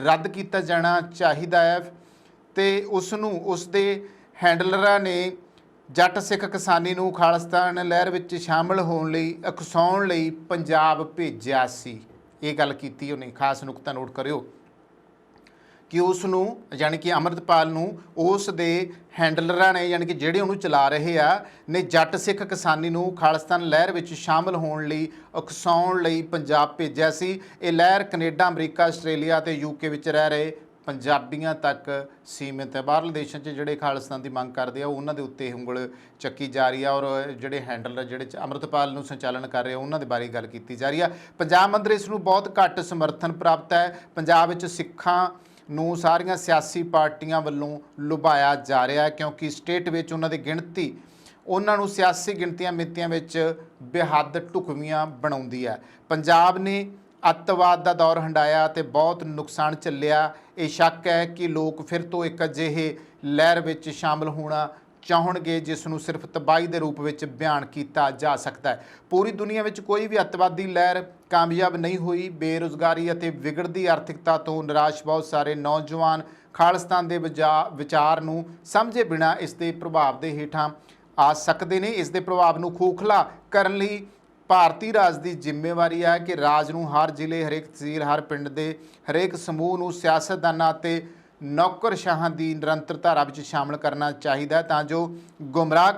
ਰੱਦ ਕੀਤਾ ਜਾਣਾ ਚਾਹੀਦਾ ਹੈ ਤੇ ਉਸ ਨੂੰ ਉਸ ਦੇ ਹੈਂਡਲਰਾਂ ਨੇ ਜੱਟ ਸਿੱਖ ਕਿਸਾਨੀ ਨੂੰ ਖਾਲਿਸਤਾਨ ਲਹਿਰ ਵਿੱਚ ਸ਼ਾਮਲ ਹੋਣ ਲਈ ਉਕਸਾਉਣ ਲਈ ਪੰਜਾਬ ਭੇਜਿਆ ਸੀ। ਇਹ ਗੱਲ ਕੀਤੀ ਉਹਨੇ। ਖਾਸ ਨੁਕਤਾ ਨੋਟ ਕਰਿਓ ਕਿ ਉਸ ਨੂੰ ਯਾਨੀ ਕਿ ਅੰਮ੍ਰਿਤਪਾਲ ਨੂੰ ਉਸ ਦੇ ਹੈਂਡਲਰਾਂ ਨੇ ਯਾਨੀ ਕਿ ਜਿਹੜੇ ਉਹਨੂੰ ਚਲਾ ਰਹੇ ਆ ਨੇ ਜੱਟ ਸਿੱਖ ਕਿਸਾਨੀ ਨੂੰ ਖਾਲਿਸਤਾਨ ਲਹਿਰ ਵਿੱਚ ਸ਼ਾਮਲ ਹੋਣ ਲਈ ਉਕਸਾਉਣ ਲਈ ਪੰਜਾਬ ਭੇਜਿਆ ਸੀ। ਇਹ ਲਹਿਰ ਕੈਨੇਡਾ, ਅਮਰੀਕਾ, ਆਸਟ੍ਰੇਲੀਆ ਤੇ UK ਵਿੱਚ ਰਹਿ ਰਹੇ ਪੰਜਾਬੀਆਂ ਤੱਕ ਸੀਮਿਤ ਹੈ। ਬਾਹਰਲੇ ਦੇਸ਼ਾਂ 'ਚ ਜਿਹੜੇ ਖਾਲਿਸਤਾਨ ਦੀ ਮੰਗ ਕਰਦੇ ਆ ਉਹਨਾਂ ਦੇ ਉੱਤੇ ਉਂਗਲ ਚੱਕੀ ਜਾ ਰਹੀ ਆ ਔਰ ਜਿਹੜੇ ਹੈਂਡਲਰ ਜਿਹੜੇ ਅੰਮ੍ਰਿਤਪਾਲ ਨੂੰ ਸੰਚਾਲਨ ਕਰ ਰਹੇ ਆ ਉਹਨਾਂ ਦੇ ਬਾਰੇ ਗੱਲ ਕੀਤੀ ਜਾ ਰਹੀ ਆ। ਪੰਜਾਬ ਅੰਦਰ ਇਸ ਨੂੰ ਬਹੁਤ ਘੱਟ ਸਮਰਥਨ ਪ੍ਰਾਪਤ ਹੈ। ਪੰਜਾਬ ਵਿੱਚ ਸਿੱਖਾਂ ਨੂੰ ਸਾਰੀਆਂ ਸਿਆਸੀ ਪਾਰਟੀਆਂ ਵੱਲੋਂ ਲੁਭਾਇਆ ਜਾ ਰਿਹਾ ਹੈ ਕਿਉਂਕਿ ਸਟੇਟ ਵਿੱਚ ਉਹਨਾਂ ਦੀ ਗਿਣਤੀ ਉਹਨਾਂ ਨੂੰ ਸਿਆਸੀ ਗਿਣਤੀਆਂ ਮਿਤੀਆਂ ਵਿੱਚ ਬੇਹੱਦ ਢੁਕਵੀਆਂ ਬਣਾਉਂਦੀ ਹੈ। ਪੰਜਾਬ ਨੇ ਅੱਤਵਾਦ ਦਾ ਦੌਰ ਹੰਡਾਇਆ ਤੇ ਬਹੁਤ ਨੁਕਸਾਨ ਝੱਲਿਆ। ਇਹ ਸ਼ੱਕ ਹੈ ਕਿ ਲੋਕ ਫਿਰ ਤੋਂ ਇੱਕ ਅਜਿਹੇ ਲਹਿਰ ਵਿੱਚ ਸ਼ਾਮਲ ਹੋਣਾ ਚਾਹੁੰਣਗੇ ਜਿਸ ਨੂੰ ਸਿਰਫ ਤਬਾਹੀ ਦੇ ਰੂਪ ਵਿੱਚ ਬਿਆਨ ਕੀਤਾ ਜਾ ਸਕਦਾ ਹੈ। ਪੂਰੀ ਦੁਨੀਆ ਵਿੱਚ ਕੋਈ ਵੀ ਅੱਤਵਾਦੀ ਲਹਿਰ ਕਾਮਯਾਬ ਨਹੀਂ ਹੋਈ। ਬੇਰੁਜ਼ਗਾਰੀ ਅਤੇ ਵਿਗੜਦੀ ਆਰਥਿਕਤਾ ਤੋਂ ਨਿਰਾਸ਼ ਬਹੁਤ ਸਾਰੇ ਨੌਜਵਾਨ ਖਾਲਿਸਤਾਨ ਦੇ ਵਿਚਾਰ ਨੂੰ ਸਮਝੇ ਬਿਨਾਂ ਇਸ ਦੇ ਪ੍ਰਭਾਵ ਦੇ ਹੇਠਾਂ ਆ ਸਕਦੇ ਨੇ। ਇਸ ਦੇ ਪ੍ਰਭਾਵ ਨੂੰ ਖੋਖਲਾ ਕਰਨ ਲਈ ਭਾਰਤੀ ਰਾਜ ਦੀ ਜ਼ਿੰਮੇਵਾਰੀ ਹੈ ਕਿ ਰਾਜ ਨੂੰ ਹਰ ਜ਼ਿਲ੍ਹੇ, ਹਰੇਕ ਤਹਿਸੀਲ, ਹਰ ਪਿੰਡ ਦੇ ਹਰੇਕ ਸਮੂਹ ਨੂੰ ਸਿਆਸਤਦਾਨਾਂ ਅਤੇ ਨੌਕਰਸ਼ਾਹਾਂ ਦੀ ਨਿਰੰਤਰ ਧਾਰਾ ਵਿੱਚ ਸ਼ਾਮਲ ਕਰਨਾ ਚਾਹੀਦਾ ਤਾਂ ਜੋ ਗੁੰਮਰਾਹ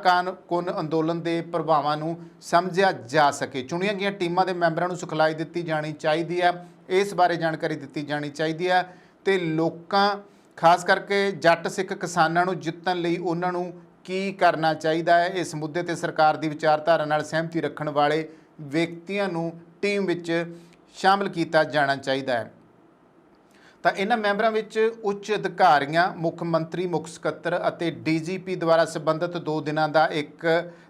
ਕੁਨ ਅੰਦੋਲਨ ਦੇ ਪ੍ਰਭਾਵਾਂ ਨੂੰ ਸਮਝਿਆ ਜਾ ਸਕੇ। ਚੁਣੀਆਂ ਗਈਆਂ ਟੀਮਾਂ ਦੇ ਮੈਂਬਰਾਂ ਨੂੰ ਸਿਖਲਾਈ ਦਿੱਤੀ ਜਾਣੀ ਚਾਹੀਦੀ ਹੈ। ਇਸ ਬਾਰੇ ਜਾਣਕਾਰੀ ਦਿੱਤੀ ਜਾਣੀ ਚਾਹੀਦੀ ਹੈ ਤੇ ਲੋਕਾਂ ਖਾਸ ਕਰਕੇ ਜੱਟ ਸਿੱਖ ਕਿਸਾਨਾਂ ਨੂੰ ਜਿੱਤਣ ਲਈ ਉਹਨਾਂ ਨੂੰ ਕੀ ਕਰਨਾ ਚਾਹੀਦਾ ਹੈ। ਇਸ ਮੁੱਦੇ ਤੇ ਸਰਕਾਰ ਦੀ ਵਿਚਾਰਧਾਰਾ ਨਾਲ ਸਹਿਮਤੀ ਰੱਖਣ ਵਾਲੇ ਵਿਅਕਤੀਆਂ ਨੂੰ ਟੀਮ ਵਿੱਚ ਸ਼ਾਮਲ ਕੀਤਾ ਜਾਣਾ ਚਾਹੀਦਾ ਹੈ। ਤਾਂ ਇਹਨਾਂ ਮੈਂਬਰਾਂ ਵਿੱਚ ਉੱਚ ਅਧਿਕਾਰੀਆਂ, ਮੁੱਖ ਮੰਤਰੀ, ਮੁੱਖ ਸਕੱਤਰ ਅਤੇ ਡੀਜੀਪੀ ਦੁਆਰਾ ਸੰਬੰਧਿਤ 2 ਦਿਨਾਂ ਦਾ ਇੱਕ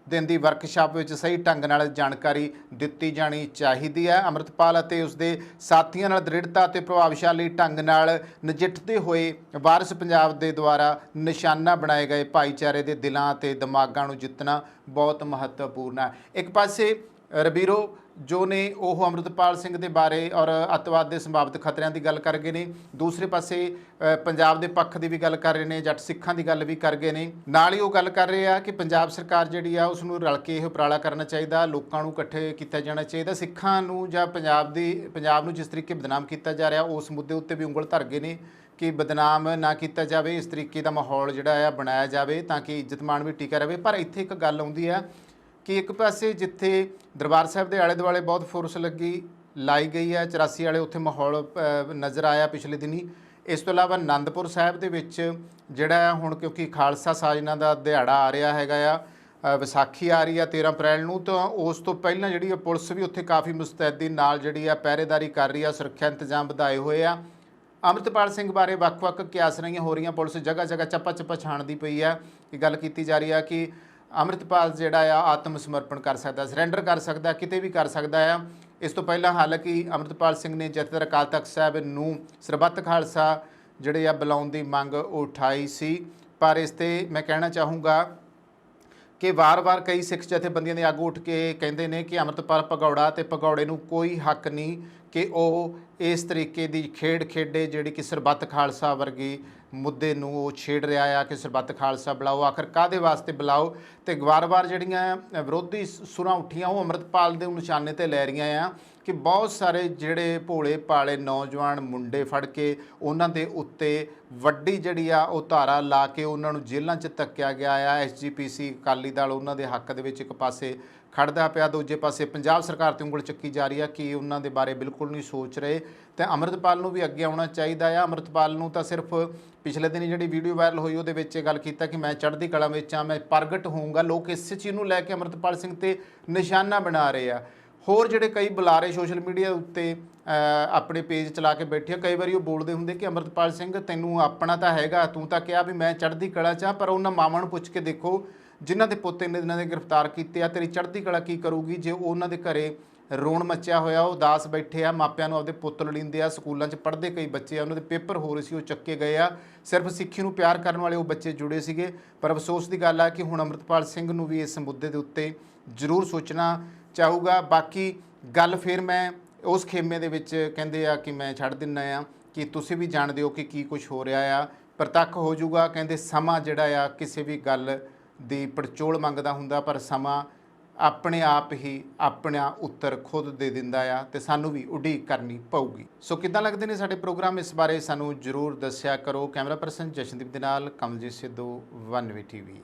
ਦਿਨ ਦੀ ਵਰਕਸ਼ਾਪ ਵਿੱਚ ਸਹੀ ਢੰਗ ਨਾਲ ਜਾਣਕਾਰੀ ਦਿੱਤੀ ਜਾਣੀ ਚਾਹੀਦੀ ਹੈ। ਅੰਮ੍ਰਿਤਪਾਲ ਅਤੇ ਉਸਦੇ ਸਾਥੀਆਂ ਨਾਲ ਦ੍ਰਿੜਤਾ ਅਤੇ ਪ੍ਰਭਾਵਸ਼ਾਲੀ ਢੰਗ ਨਾਲ ਨਜਿੱਠਦੇ ਹੋਏ ਵਾਰਿਸ ਪੰਜਾਬ ਦੇ ਦੁਆਰਾ ਨਿਸ਼ਾਨਾ ਬਣਾਏ ਗਏ ਭਾਈਚਾਰੇ ਦੇ ਦਿਲਾਂ ਅਤੇ ਦਿਮਾਗਾਂ ਨੂੰ ਜਿੱਤਣਾ ਬਹੁਤ ਮਹੱਤਵਪੂਰਨ ਹੈ। ਇੱਕ ਪਾਸੇ ਰਬੀਰੋ ਜੋ ਨੇ ਉਹ ਅੰਮ੍ਰਿਤਪਾਲ ਸਿੰਘ ਦੇ ਬਾਰੇ ਔਰ ਅੱਤਵਾਦ ਦੇ ਸੰਭਾਵਿਤ ਖਤਰਿਆਂ ਦੀ ਗੱਲ ਕਰ ਗਏ ਨੇ, ਦੂਸਰੇ ਪਾਸੇ ਪੰਜਾਬ ਦੇ ਪੱਖ ਦੀ ਵੀ ਗੱਲ ਕਰ ਰਹੇ ਨੇ, ਜੱਟ ਸਿੱਖਾਂ ਦੀ ਗੱਲ ਵੀ ਕਰ ਗਏ ਨੇ। ਨਾਲ ਹੀ ਉਹ ਗੱਲ ਕਰ ਰਹੇ ਆ ਕਿ ਪੰਜਾਬ ਸਰਕਾਰ ਜਿਹੜੀ ਆ ਉਸ ਨੂੰ ਰਲ ਕੇ ਇਹ ਉਪਰਾਲਾ ਕਰਨਾ ਚਾਹੀਦਾ, ਲੋਕਾਂ ਨੂੰ ਇਕੱਠੇ ਕੀਤਾ ਜਾਣਾ ਚਾਹੀਦਾ। ਸਿੱਖਾਂ ਨੂੰ ਜਾਂ ਪੰਜਾਬ ਨੂੰ ਜਿਸ ਤਰੀਕੇ ਬਦਨਾਮ ਕੀਤਾ ਜਾ ਰਿਹਾ ਉਸ ਮੁੱਦੇ ਉੱਤੇ ਵੀ ਉਂਗਲ ਧਰ ਗਏ ਨੇ ਕਿ ਬਦਨਾਮ ਨਾ ਕੀਤਾ ਜਾਵੇ, ਇਸ ਤਰੀਕੇ ਦਾ ਮਾਹੌਲ ਜਿਹੜਾ ਆ ਬਣਾਇਆ ਜਾਵੇ ਤਾਂ ਕਿ ਇੱਜ਼ਤ ਮਾਣ ਵੀ ਟਿਕਿਆ ਰਹੇ। ਪਰ ਇੱਥੇ ਇੱਕ ਗੱਲ ਆਉਂਦੀ ਆ ਕਿ ਇੱਕ ਪਾਸੇ ਜਿੱਥੇ ਦਰਬਾਰ ਸਾਹਿਬ ਦੇ ਆਲੇ ਦੁਆਲੇ ਬਹੁਤ ਫੋਰਸ ਲਾਈ ਗਈ ਹੈ, 84 ਵਾਲੇ ਉੱਥੇ ਮਾਹੌਲ ਨਜ਼ਰ ਆਇਆ ਪਿਛਲੇ ਦਿਨੀ। ਇਸ ਤੋਂ ਇਲਾਵਾ ਅਨੰਦਪੁਰ ਸਾਹਿਬ ਦੇ ਵਿੱਚ ਜਿਹੜਾ ਆ ਹੁਣ ਕਿਉਂਕਿ ਖਾਲਸਾ ਸਾਜਨਾ ਦਾ ਦਿਹਾੜਾ ਆ ਰਿਹਾ ਹੈਗਾ ਆ, ਵਿਸਾਖੀ ਆ ਰਹੀ ਆ 13 ਅਪ੍ਰੈਲ ਨੂੰ, ਤਾਂ ਉਸ ਤੋਂ ਪਹਿਲਾਂ ਜਿਹੜੀ ਆ ਪੁਲਿਸ ਵੀ ਉੱਥੇ ਕਾਫੀ ਮੁਸਤੈਦੀ ਨਾਲ ਜਿਹੜੀ ਆ ਪਹਿਰੇਦਾਰੀ ਕਰ ਰਹੀ ਆ, ਸੁਰੱਖਿਆ ਇੰਤਜ਼ਾਮ ਵਧਾਏ ਹੋਏ ਆ। ਅੰਮ੍ਰਿਤਪਾਲ ਸਿੰਘ ਬਾਰੇ ਵੱਖ-ਵੱਖ ਕਿਆਸਰੀਆਂ ਹੋ ਰਹੀਆਂ, ਪੁਲਿਸ ਜਗ੍ਹਾ ਚੱਪਾ ਛਾਣਦੀ ਪਈ ਆ। ਇਹ ਗੱਲ ਕੀਤੀ ਜਾ ਰਹੀ ਆ ਕਿ ਅੰਮ੍ਰਿਤਪਾਲ ਜਿਹੜਾ ਆ ਆਤਮ ਸਮਰਪਣ ਕਰ ਸਕਦਾ, ਸਰੈਂਡਰ ਕਰ ਸਕਦਾ, ਕਿਤੇ ਵੀ ਕਰ ਸਕਦਾ ਆ। ਇਸ ਤੋਂ ਪਹਿਲਾਂ ਹਾਲਾਂਕਿ ਅੰਮ੍ਰਿਤਪਾਲ ਸਿੰਘ ਨੇ ਜਥੇਦਾਰ ਅਕਾਲ ਤਖਤ ਸਾਹਿਬ ਨੂੰ ਸਰਬੱਤ ਖਾਲਸਾ ਜਿਹੜੇ ਆ ਬੁਲਾਉਣ ਦੀ ਮੰਗ ਉਠਾਈ ਸੀ, ਪਰ ਇਸ 'ਤੇ ਮੈਂ ਕਹਿਣਾ ਚਾਹੂੰਗਾ ਕਿ ਵਾਰ-ਵਾਰ ਕਈ ਸਿੱਖ ਜਥੇਬੰਦੀਆਂ ਦੇ ਆਗੂ ਉੱਠ ਕੇ ਕਹਿੰਦੇ ਨੇ ਕਿ ਅੰਮ੍ਰਿਤਪਾਲ ਭਗੌੜਾ ਅਤੇ ਭਗੌੜੇ ਨੂੰ ਕੋਈ ਹੱਕ ਨਹੀਂ ਕਿ ਉਹ ਇਸ ਤਰੀਕੇ ਦੀ ਖੇਡ ਖੇਡੇ ਜਿਹੜੀ ਕਿ ਸਰਬੱਤ ਖਾਲਸਾ ਵਰਗੀ ਮੁੱਦੇ ਨੂੰ ਉਹ ਛੇੜ ਰਿਹਾ ਆ ਕਿ ਸਰਬੱਤ ਖਾਲਸਾ ਬੁਲਾਓ। ਆਖਰ ਕਾਹਦੇ ਵਾਸਤੇ ਬੁਲਾਓ? ਤੇ ਵਾਰ-ਵਾਰ ਜਿਹੜੀਆਂ ਵਿਰੋਧੀ ਸੁਰਾਂ ਉੱਠੀਆਂ ਉਹ ਅੰਮ੍ਰਿਤਪਾਲ ਦੇ ਨਿਸ਼ਾਨੇ 'ਤੇ ਲੈ ਰਹੀਆਂ ਆ ਕਿ ਬਹੁਤ ਸਾਰੇ ਜਿਹੜੇ ਭੋਲੇ ਭਾਲੇ ਨੌਜਵਾਨ ਮੁੰਡੇ ਫੜ ਕੇ ਉਹਨਾਂ ਦੇ ਉੱਤੇ ਵੱਡੀ ਜਿਹੜੀ ਆ ਉਹ ਧਾਰਾ ਲਾ ਕੇ ਉਹਨਾਂ ਨੂੰ ਜੇਲ੍ਹਾਂ 'ਚ ਧੱਕਿਆ ਗਿਆ ਆ। SGPC ਅਕਾਲੀ ਦਲ ਉਹਨਾਂ ਦੇ ਹੱਕ ਦੇ ਵਿੱਚ ਇੱਕ ਪਾਸੇ ਖੜਦਾ ਪਿਆ, ਦੂਜੇ ਪਾਸੇ ਪੰਜਾਬ ਸਰਕਾਰ 'ਤੇ ਉਂਗਲ ਚੱਕੀ ਜਾ ਰਹੀ ਆ ਕਿ ਉਹਨਾਂ ਦੇ ਬਾਰੇ ਬਿਲਕੁਲ ਨਹੀਂ ਸੋਚ ਰਹੇ। ਤੇ ਅੰਮ੍ਰਿਤਪਾਲ ਨੂੰ ਵੀ ਅੱਗੇ ਆਉਣਾ ਚਾਹੀਦਾ ਆ। ਅੰਮ੍ਰਿਤਪਾਲ ਨੂੰ ਤਾਂ ਸਿਰਫ ਪਿਛਲੇ ਦਿਨੀ ਜਿਹੜੀ ਵੀਡੀਓ ਵਾਇਰਲ ਹੋਈ ਉਹਦੇ ਵਿੱਚ ਇਹ ਗੱਲ ਕੀਤਾ ਕਿ ਮੈਂ ਚੜ੍ਹਦੀ ਕਲਾ ਵਿੱਚ ਆ, ਮੈਂ ਪ੍ਰਗਟ ਹੋਊਂਗਾ। ਲੋਕ ਇਸ ਚੀਜ਼ ਨੂੰ ਲੈ ਕੇ ਅੰਮ੍ਰਿਤਪਾਲ ਸਿੰਘ 'ਤੇ ਨਿਸ਼ਾਨਾ ਬਣਾ ਰਹੇ ਆ। ਹੋਰ ਜਿਹੜੇ ਕਈ ਬੁਲਾਰੇ ਸੋਸ਼ਲ ਮੀਡੀਆ ਉੱਤੇ ਆਪਣੇ ਪੇਜ ਚਲਾ ਕੇ ਬੈਠੇ ਆ, ਕਈ ਵਾਰੀ ਉਹ ਬੋਲਦੇ ਹੁੰਦੇ ਕਿ ਅੰਮ੍ਰਿਤਪਾਲ ਸਿੰਘ ਤੈਨੂੰ ਆਪਣਾ ਤਾਂ ਹੈਗਾ, ਤੂੰ ਤਾਂ ਕਿਹਾ ਵੀ ਮੈਂ ਚੜ੍ਹਦੀ ਕਲਾ 'ਚ ਆ, ਪਰ ਉਹਨਾਂ ਮਾਵਾਂ ਨੂੰ ਪੁੱਛ ਕੇ ਦੇਖੋ ਜਿਨ੍ਹਾਂ ਦੇ ਪੁੱਤ ਇੰਨੇ ਦਿਨਾਂ ਦੇ ਗ੍ਰਿਫਤਾਰ ਕੀਤੇ ਆ, ਤੇਰੀ ਚੜ੍ਹਦੀ ਕਲਾ ਕੀ ਕਰੂਗੀ ਜੇ ਉਹਨਾਂ ਦੇ ਘਰੇ ਰੋਣ ਮੱਚਿਆ ਹੋਇਆ, ਉਹ ਉਦਾਸ ਬੈਠੇ ਆ, ਮਾਪਿਆਂ ਨੂੰ ਆਪਦੇ ਪੁੱਤ ਲੜੀਂਦੇ ਆ, ਸਕੂਲਾਂ 'ਚ ਪੜ੍ਹਦੇ ਕਈ ਬੱਚੇ ਆ, ਉਹਨਾਂ ਦੇ ਪੇਪਰ ਹੋ ਰਹੇ ਸੀ, ਉਹ ਚੱਕੇ ਗਏ ਆ। ਸਿਰਫ ਸਿੱਖੀ ਨੂੰ ਪਿਆਰ ਕਰਨ ਵਾਲੇ ਉਹ ਬੱਚੇ ਜੁੜੇ ਸੀਗੇ। ਪਰ ਅਫਸੋਸ ਦੀ ਗੱਲ ਆ ਕਿ ਹੁਣ ਅੰਮ੍ਰਿਤਪਾਲ ਸਿੰਘ ਨੂੰ ਵੀ ਇਸ ਮੁੱਦੇ ਦੇ ਉੱਤੇ ਜ਼ਰੂਰ ਸੋਚਣਾ ਚਾਹੂਗਾ। ਬਾਕੀ ਗੱਲ ਫਿਰ ਮੈਂ ਉਸ ਖੇਮੇ ਦੇ ਵਿੱਚ ਕਹਿੰਦੇ ਆ ਕਿ ਮੈਂ ਛੱਡ ਦਿੰਦਾ ਆ ਕਿ ਤੁਸੀਂ ਵੀ ਜਾਣਦੇ ਹੋ ਕਿ ਕੀ ਕੁਝ ਹੋ ਰਿਹਾ ਆ, ਪ੍ਰਤੱਖ ਹੋ ਜਾਊਗਾ। ਕਹਿੰਦੇ ਸਮਾਂ ਜਿਹੜਾ ਆ ਕਿਸੇ ਵੀ ਗੱਲ ਦੀ ਪੜਚੋਲ ਮੰਗਦਾ ਹੁੰਦਾ, ਪਰ ਸਮਾਂ ਆਪਣੇ ਆਪ ਹੀ ਆਪਣਾ ਉੱਤਰ ਖੁਦ ਦੇ ਦਿੰਦਾ ਆ ਤੇ ਸਾਨੂੰ ਵੀ ਉਡੀਕ ਕਰਨੀ ਪਊਗੀ। ਸੋ ਕਿੱਦਾਂ ਲੱਗਦੇ ਨੇ ਸਾਡੇ ਪ੍ਰੋਗਰਾਮ, ਇਸ ਬਾਰੇ ਸਾਨੂੰ ਜ਼ਰੂਰ ਦੱਸਿਆ ਕਰੋ। ਕੈਮਰਾ ਪਰਸਨ ਜਸ਼ਨਦੀਪ ਦੇ ਨਾਲ ਕਮਲਜੀਤ ਸਿੱਧੂ, 1 TV।